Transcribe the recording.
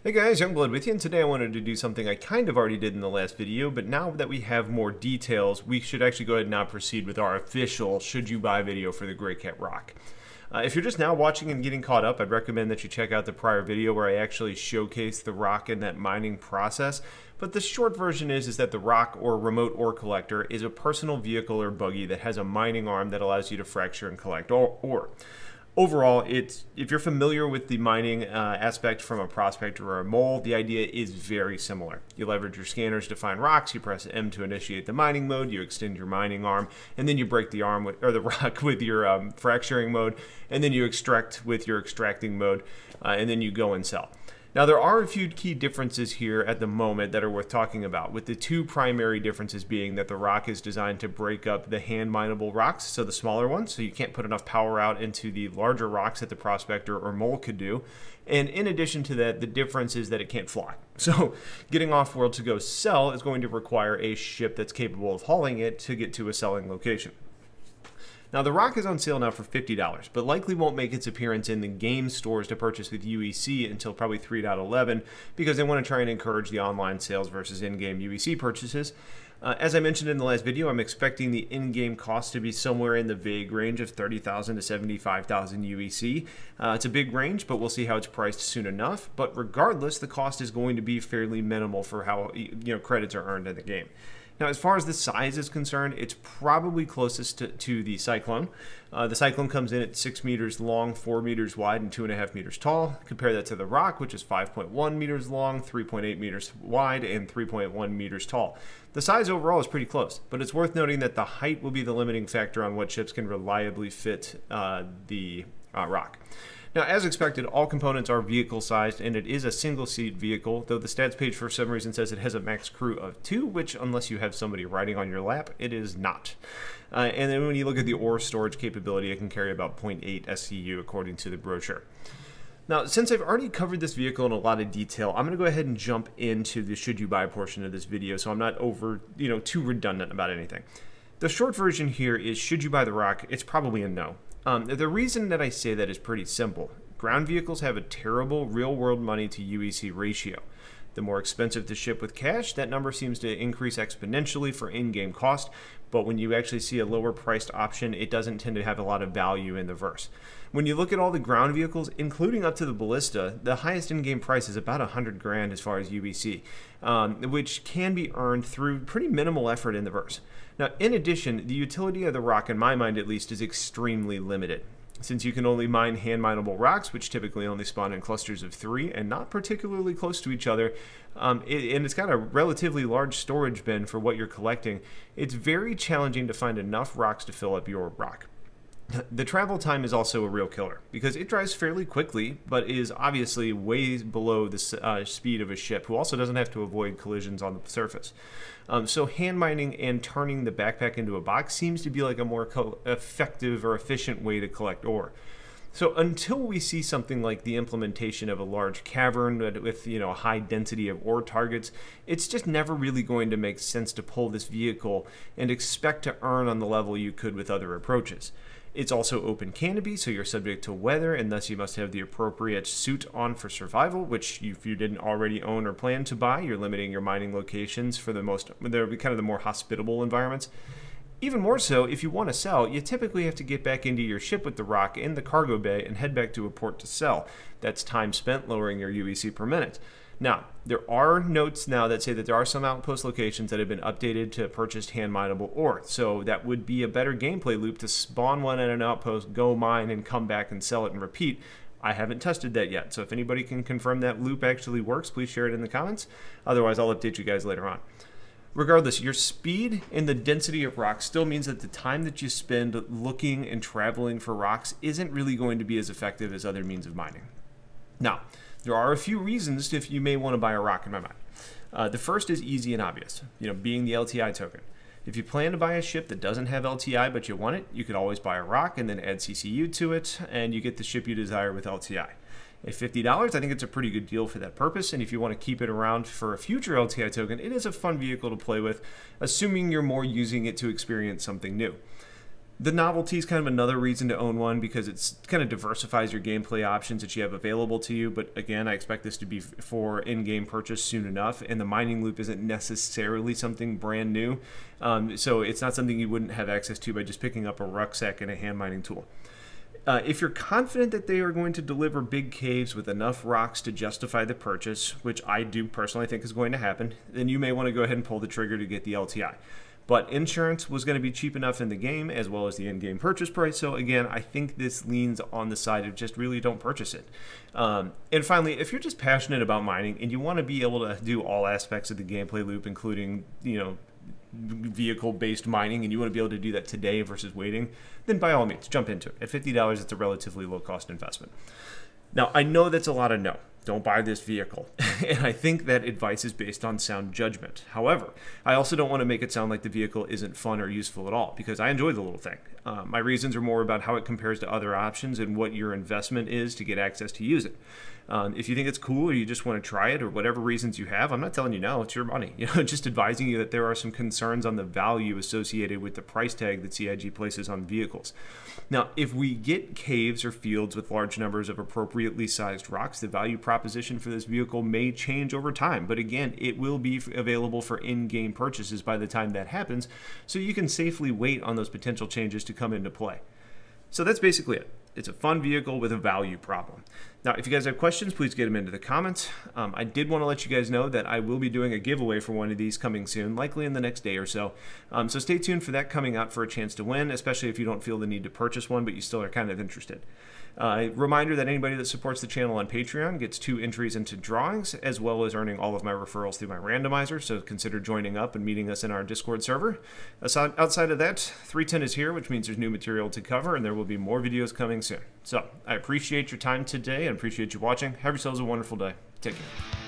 Hey guys, Youngblood with you, and today I wanted to do something I kind of already did in the last video, but now that we have more details, we should actually go ahead and now proceed with our official should you buy video for the GreyCat ROC. If you're just now watching and getting caught up, I'd recommend that you check out the prior video where I actually showcase the ROC and that mining process. But the short version is that the ROC, or remote ore collector, is a personal vehicle or buggy that has a mining arm that allows you to fracture and collect ore. Overall, if you're familiar with the mining aspect from a prospector or a mole, the idea is very similar. You leverage your scanners to find rocks, you press M to initiate the mining mode, you extend your mining arm, and then you break the arm or the rock with your fracturing mode, and then you extract with your extracting mode, and then you go and sell. Now, there are a few key differences here at the moment that are worth talking about, with the two primary differences being that the ROC is designed to break up the hand mineable rocks, so the smaller ones, so you can't put enough power out into the larger rocks that the prospector or mole could do. And in addition to that, the difference is that it can't fly. So getting off-world to go sell is going to require a ship that's capable of hauling it to get to a selling location. Now, the ROC is on sale now for $50, but likely won't make its appearance in the game stores to purchase with UEC until probably 3.11 because they want to try and encourage the online sales versus in-game UEC purchases. As I mentioned in the last video, I'm expecting the in-game cost to be somewhere in the vague range of 30,000 to 75,000 UEC. It's a big range, but we'll see how it's priced soon enough. But regardless, the cost is going to be fairly minimal for how credits are earned in the game. Now, as far as the size is concerned, it's probably closest to the Cyclone. The Cyclone comes in at 6 meters long, 4 meters wide, and 2.5 meters tall. Compare that to the ROC, which is 5.1 meters long, 3.8 meters wide, and 3.1 meters tall. The size overall is pretty close, but it's worth noting that the height will be the limiting factor on what ships can reliably fit the ROC. Now, as expected, all components are vehicle-sized, and it is a single-seat vehicle, though the stats page for some reason says it has a max crew of 2, which, unless you have somebody riding on your lap, it is not. And then when you look at the ore storage capability, it can carry about 0.8 SCU, according to the brochure. Now, since I've already covered this vehicle in a lot of detail, I'm going to go ahead and jump into the should you buy portion of this video, so I'm not too redundant about anything. The short version here is, should you buy the ROC? It's probably a no. The reason that I say that is pretty simple. Ground vehicles have a terrible real-world money to UEC ratio. The more expensive the ship with cash, that number seems to increase exponentially for in-game cost, but when you actually see a lower-priced option, it doesn't tend to have a lot of value in the verse. When you look at all the ground vehicles, including up to the Ballista, the highest in-game price is about 100 grand as far as UEC, which can be earned through pretty minimal effort in the verse. Now, in addition, the utility of the ROC, in my mind at least, is extremely limited. Since you can only mine hand-mineable rocks, which typically only spawn in clusters of 3 and not particularly close to each other, and it's got a relatively large storage bin for what you're collecting, it's very challenging to find enough rocks to fill up your ROC. The travel time is also a real killer, because it drives fairly quickly, but is obviously way below the speed of a ship, who also doesn't have to avoid collisions on the surface. So hand mining and turning the backpack into a box seems to be like a more effective or efficient way to collect ore. So until we see something like the implementation of a large cavern with a high density of ore targets, it's just never really going to make sense to pull this vehicle and expect to earn on the level you could with other approaches. It's also open canopy, so you're subject to weather, and thus you must have the appropriate suit on for survival, which if you didn't already own or plan to buy, you're limiting your mining locations for the more hospitable environments. Even more so, if you want to sell, you typically have to get back into your ship with the ROC in the cargo bay and head back to a port to sell. That's time spent lowering your UEC per minute. Now, there are notes now that say that there are some outpost locations that have been updated to purchase hand-mineable ore, so that would be a better gameplay loop to spawn one at an outpost, go mine, and come back and sell it and repeat. I haven't tested that yet, so if anybody can confirm that loop actually works, please share it in the comments. Otherwise, I'll update you guys later on. Regardless, your speed and the density of rocks still means that the time that you spend looking and traveling for rocks isn't really going to be as effective as other means of mining. Now, there are a few reasons if you may want to buy a ROC in my mind. The first is easy and obvious, being the LTI token. If you plan to buy a ship that doesn't have LTI but you want it, you could always buy a ROC and then add CCU to it, and you get the ship you desire with LTI. At $50, I think it's a pretty good deal for that purpose, and if you want to keep it around for a future LTI token, it is a fun vehicle to play with, assuming you're more using it to experience something new. The novelty is kind of another reason to own one because it's kind of diversifies your gameplay options that you have available to you. But again, I expect this to be for in-game purchase soon enough, and the mining loop isn't necessarily something brand new. So it's not something you wouldn't have access to by just picking up a rucksack and a hand mining tool. If you're confident that they are going to deliver big caves with enough rocks to justify the purchase, which I do personally think is going to happen, then you may want to go ahead and pull the trigger to get the LTI. But insurance was going to be cheap enough in the game as well as the in-game purchase price. So again, I think this leans on the side of just really don't purchase it. And finally, if you're just passionate about mining and you want to be able to do all aspects of the gameplay loop, including, vehicle-based mining, and you want to be able to do that today versus waiting, then by all means, jump into it. At $50, it's a relatively low-cost investment. Now, I know that's a lot of no. Don't buy this vehicle. And I think that advice is based on sound judgment. However, I also don't want to make it sound like the vehicle isn't fun or useful at all, because I enjoy the little thing. My reasons are more about how it compares to other options and what your investment is to get access to use it. If you think it's cool or you just want to try it or whatever reasons you have, I'm not telling you no, it's your money. Just advising you that there are some concerns on the value associated with the price tag that CIG places on vehicles. Now, if we get caves or fields with large numbers of appropriately sized rocks, the value proposition for this vehicle may change over time. But again, it will be available for in-game purchases by the time that happens, so you can safely wait on those potential changes to come into play. So that's basically it. It's a fun vehicle with a value problem. Now, if you guys have questions, please get them into the comments. I did want to let you guys know that I will be doing a giveaway for one of these coming soon, likely in the next day or so. So stay tuned for that coming up for a chance to win, especially if you don't feel the need to purchase one, but you still are kind of interested. Reminder that anybody that supports the channel on Patreon gets 2 entries into drawings, as well as earning all of my referrals through my randomizer, so consider joining up and meeting us in our Discord server. Outside of that, 310 is here, which means there's new material to cover, and there will be more videos coming soon. So, I appreciate your time today, and appreciate you watching. Have yourselves a wonderful day. Take care.